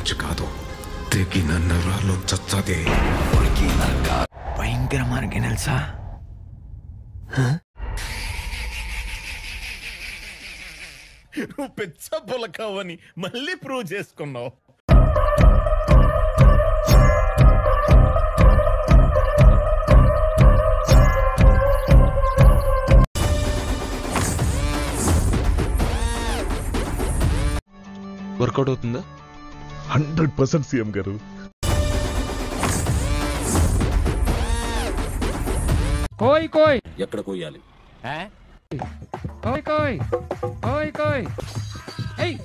నుంచి కాదు, తెగిన నరాలు చచ్చదే. భయంకరమైన గినెల్సా? నువ్వు పెద్ద పులకావని మళ్ళీ ప్రూవ్ చేసుకున్నావు. వర్కౌట్ అవుతుందా? 100% సీఎం గారు. కోయ్ కోయ్ ఎక్కడ కోయాలి? కోయ్ కోయ్ కోయ్ కోయ్. ఏయ్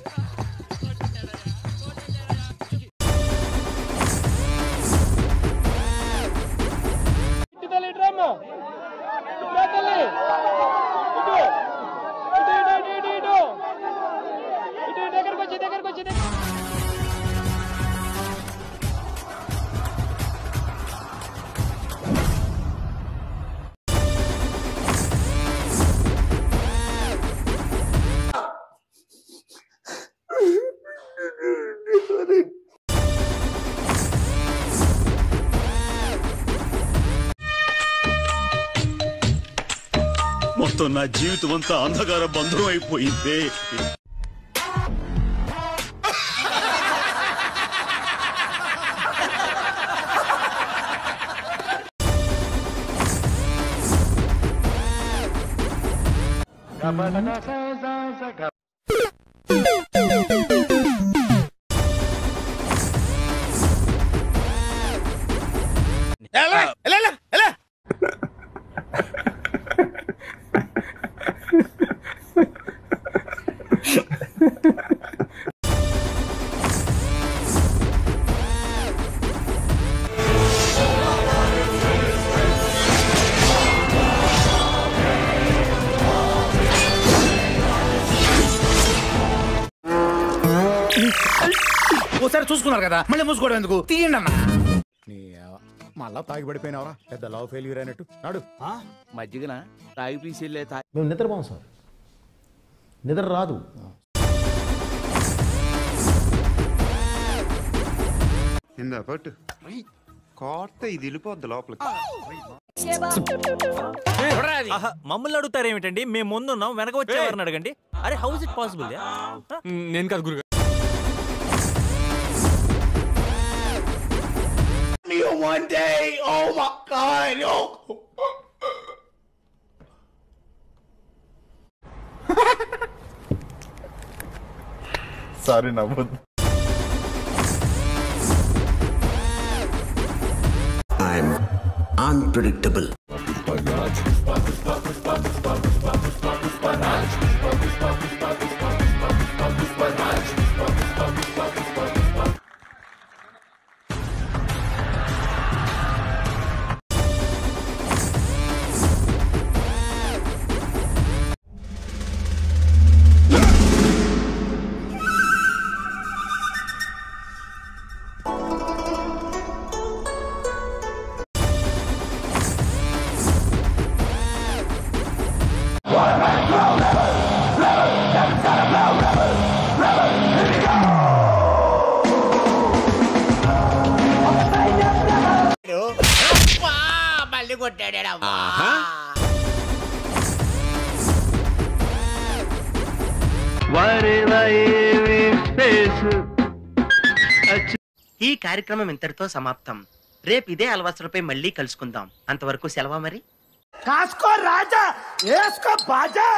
మొత్తం నా జీవితం అంతా అంధకార బంధం అయిపోయింది. ఓసారి చూసుకున్నారు కదా, మళ్ళీ మూసుకోవడం ఎందుకు? తీయండి అన్న. మళ్ళా తాగి పడిపోయినవరా, పెద్ద లవ్ ఫెయిల్యూర్ అయినట్టు. నాడు మజ్జిగన తాగి పీసిల్లే మేము నిద్రపోం సార్, నిద్ర రాదు. పట్టు కోట ఇది వెళ్ళిపోద్ది లోపలికి. మమ్మల్ని అడుగుతారు ఏమిటండి? మేము ముందున్నాం, వెనక వచ్చేవారిని అడగండి. అరే హౌ ఇస్ ఇట్ పాసిబుల్? నేను కాదు గురుగారు. One day, oh my God, oh. Sorry నవ్వద్దు. I'm unpredictable. ఈ కార్యక్రమం ఇంతటితో సమాప్తం. రేపు ఇదే అలవాసులపై మళ్ళీ కలుసుకుందాం. అంతవరకు సెలవా మరి. కాస్కో రాజా, ఏస్కో బాజా.